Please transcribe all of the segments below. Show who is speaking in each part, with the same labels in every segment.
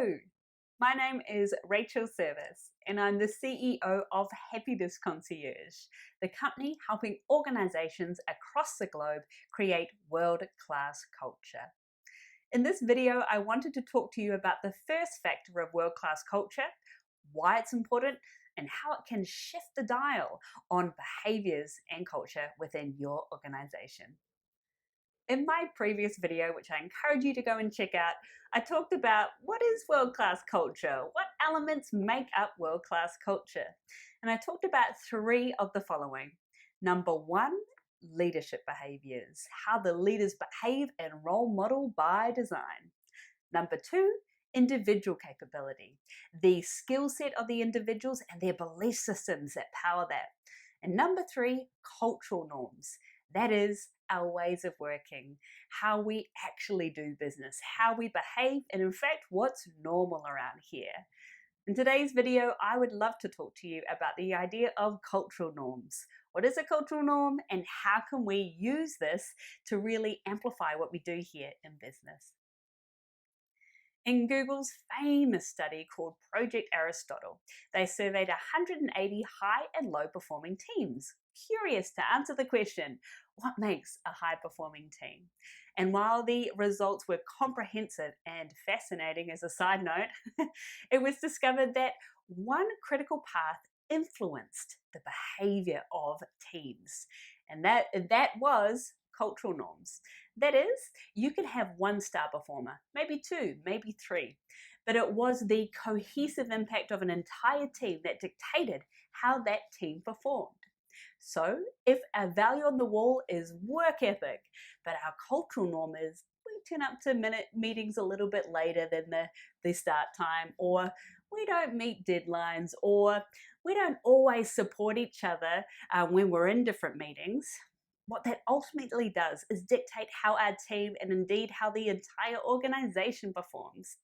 Speaker 1: Hello, my name is Rachel Service, and I'm the CEO of Happiness Concierge, the company helping organizations across the globe create world-class culture. In this video, I wanted to talk to you about the first factor of world-class culture, why it's important, and how it can shift the dial on behaviors and culture within your organization. In my previous video, which I encourage you to go and check out, I talked about what is world-class culture, what elements make up world-class culture. And I talked about three of the following. Number one, leadership behaviors, how the leaders behave and role model by design. Number two, individual capability, the skill set of the individuals and their belief systems that power that. And number three, cultural norms. That is our ways of working, how we actually do business, how we behave, and in fact, what's normal around here. In today's video, I would love to talk to you about the idea of cultural norms. What is a cultural norm, and how can we use this to really amplify what we do here in business? In Google's famous study called Project Aristotle, they surveyed 180 high and low performing teams, curious to answer the question, what makes a high performing team? And while the results were comprehensive and fascinating as a side note, it was discovered that one critical path influenced the behavior of teams, and that was cultural norms. That is, you can have one star performer, maybe two, maybe three, but it was the cohesive impact of an entire team that dictated how that team performed. So if our value on the wall is work ethic, but our cultural norm is we turn up to meetings a little bit later than the start time, or we don't meet deadlines, or we don't always support each other when we're in different meetings, what that ultimately does is dictate how our team and indeed how the entire organization performs.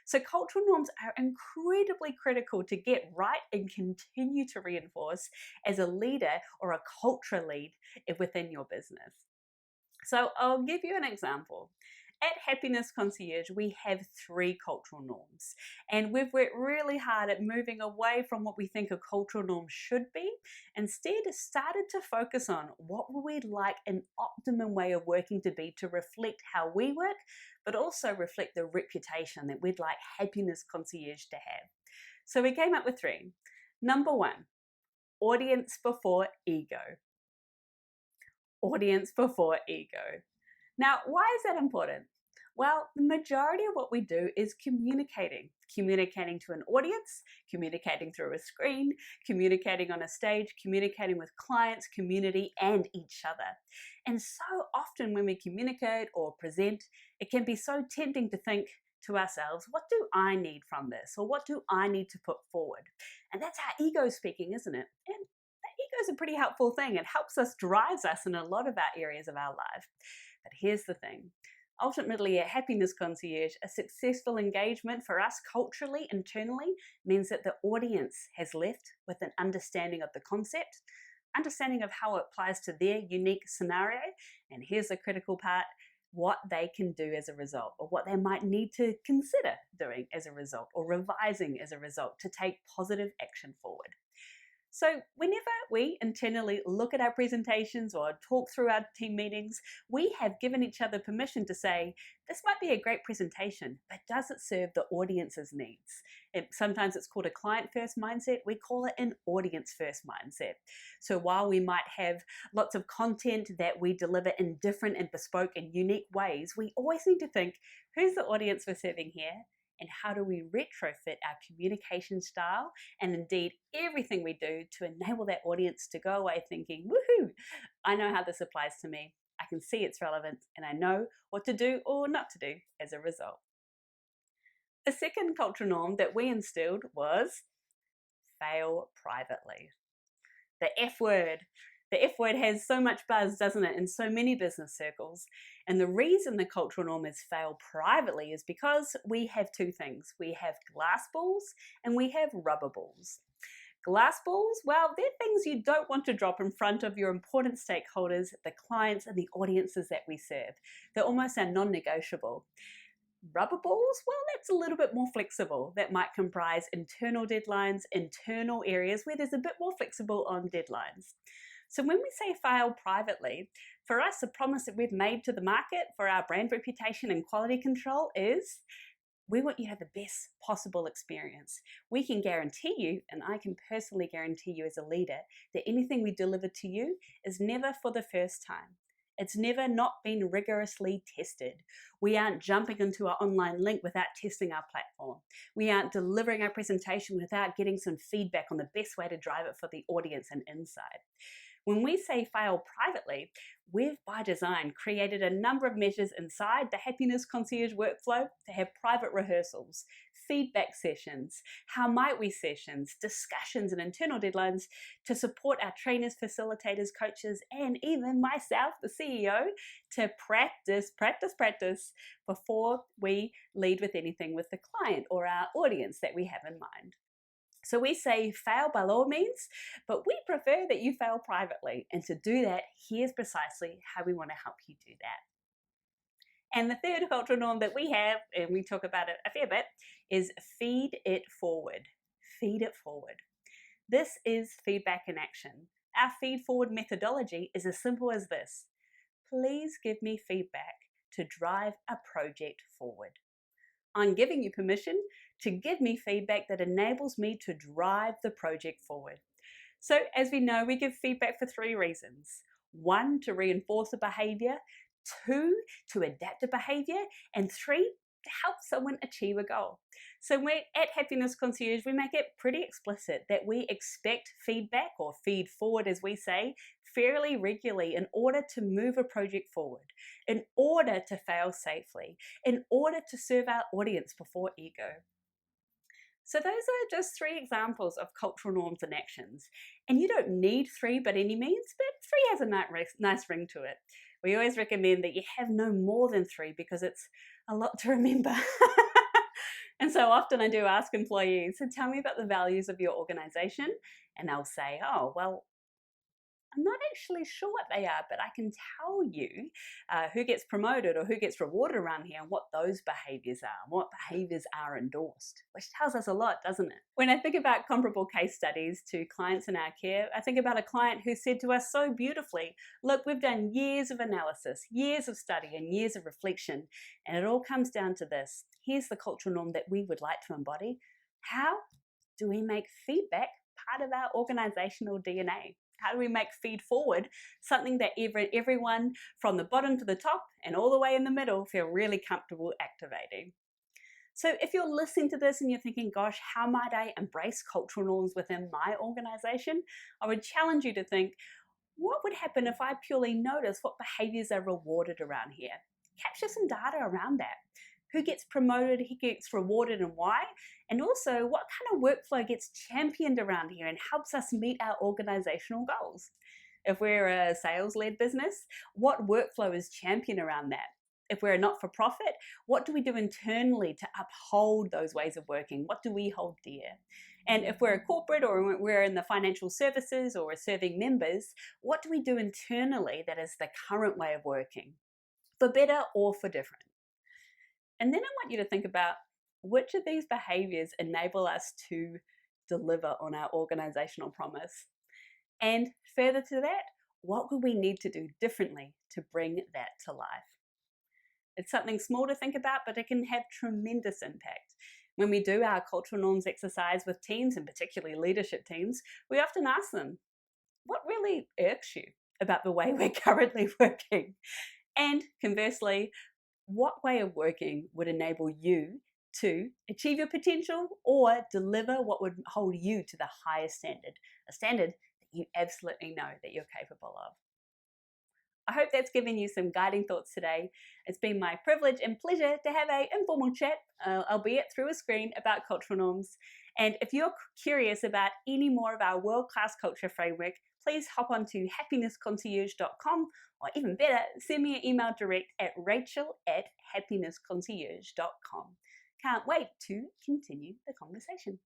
Speaker 1: So cultural norms are incredibly critical to get right and continue to reinforce as a leader or a culture lead within your business. So I'll give you an example. At Happiness Concierge, we have three cultural norms, and we've worked really hard at moving away from what we think a cultural norm should be. Instead, started to focus on what would we like an optimum way of working to be to reflect how we work, but also reflect the reputation that we'd like Happiness Concierge to have. So we came up with three. Number one, audience before ego. Audience before ego. Now, why is that important? Well, the majority of what we do is communicating to an audience, communicating through a screen, communicating on a stage, communicating with clients, community, and each other. And so often when we communicate or present, it can be so tempting to think to ourselves, what do I need from this? Or what do I need to put forward? And that's our ego speaking, isn't it? And ego is a pretty helpful thing. It helps us, drives us in a lot of our areas of our life. But here's the thing. Ultimately, at Happiness Concierge, a successful engagement for us culturally, internally, means that the audience has left with an understanding of the concept, understanding of how it applies to their unique scenario, and here's the critical part, what they can do as a result, or what they might need to consider doing as a result, or revising as a result to take positive action forward. So whenever we internally look at our presentations or talk through our team meetings, we have given each other permission to say, this might be a great presentation, but does it serve the audience's needs? Sometimes it's called a client-first mindset. We call it an audience-first mindset. So while we might have lots of content that we deliver in different and bespoke and unique ways, we always need to think, who's the audience we're serving here? And how do we retrofit our communication style and indeed everything we do to enable that audience to go away thinking, woohoo, I know how this applies to me, I can see its relevance, and I know what to do or not to do as a result. A second cultural norm that we instilled was fail privately. The F word. The F word has so much buzz, doesn't it, in so many business circles. And the reason the cultural norm is fail privately is because we have two things. We have glass balls and we have rubber balls. Glass balls, well, they're things you don't want to drop in front of your important stakeholders, the clients and the audiences that we serve. They're almost a non-negotiable. Rubber balls? Well, that's a little bit more flexible. That might comprise internal deadlines, internal areas where there's a bit more flexible on deadlines. So when we say fail privately, for us, the promise that we've made to the market for our brand reputation and quality control is we want you to have the best possible experience. We can guarantee you, and I can personally guarantee you as a leader, that anything we deliver to you is never for the first time. It's never not been rigorously tested. We aren't jumping into our online link without testing our platform. We aren't delivering our presentation without getting some feedback on the best way to drive it for the audience and inside. When we say fail privately, we've by design created a number of measures inside the Happiness Concierge workflow to have private rehearsals, feedback sessions, how might we sessions, discussions and internal deadlines to support our trainers, facilitators, coaches, and even myself, the CEO, to practice before we lead with anything with the client or our audience that we have in mind. So we say fail by all means, but we prefer that you fail privately. And to do that, here's precisely how we want to help you do that. And the third cultural norm that we have, and we talk about it a fair bit, is feed it forward. Feed it forward. This is feedback in action. Our feed forward methodology is as simple as this. Please give me feedback to drive a project forward. I'm giving you permission to give me feedback that enables me to drive the project forward. So as we know, we give feedback for 3 reasons. 1, to reinforce a behavior. 2, to adapt a behavior. And 3, to help someone achieve a goal. So we're at Happiness Concierge, we make it pretty explicit that we expect feedback, or feed forward as we say, fairly regularly in order to move a project forward, in order to fail safely, in order to serve our audience before ego. So those are just 3 examples of cultural norms and actions. And you don't need 3 by any means, but 3 has a nice ring to it. We always recommend that you have no more than 3 because it's a lot to remember. And so often I do ask employees, so tell me about the values of your organization. And they'll say, oh, well, I'm not actually sure what they are, but I can tell you who gets promoted or who gets rewarded around here and what those behaviors are, and what behaviors are endorsed, which tells us a lot, doesn't it? When I think about comparable case studies to clients in our care, I think about a client who said to us so beautifully, look, we've done years of analysis, years of study and years of reflection, and it all comes down to this. Here's the cultural norm that we would like to embody. How do we make feedback part of our organizational DNA? How do we make feed forward something that everyone from the bottom to the top and all the way in the middle feel really comfortable activating? So if you're listening to this and you're thinking, gosh, how might I embrace cultural norms within my organization? I would challenge you to think, what would happen if I purely notice what behaviors are rewarded around here? Capture some data around that. Who gets promoted, who gets rewarded, and why? And also, what kind of workflow gets championed around here and helps us meet our organizational goals? If we're a sales-led business, what workflow is championed around that? If we're a not-for-profit, what do we do internally to uphold those ways of working? What do we hold dear? And if we're a corporate or we're in the financial services or we're serving members, what do we do internally that is the current way of working, for better or for different? And then I want you to think about which of these behaviors enable us to deliver on our organizational promise. And further to that, what would we need to do differently to bring that to life? It's something small to think about, but it can have tremendous impact. When we do our cultural norms exercise with teams, and particularly leadership teams, we often ask them, what really irks you about the way we're currently working? And conversely, what way of working would enable you to achieve your potential or deliver what would hold you to the highest standard, a standard that you absolutely know that you're capable of? I hope that's given you some guiding thoughts today. It's been my privilege and pleasure to have an informal chat, albeit through a screen, about cultural norms. And if you're curious about any more of our world-class culture framework, please hop on to happinessconcierge.com, or even better, send me an email direct at rachel@happinessconcierge.com. Can't wait to continue the conversation.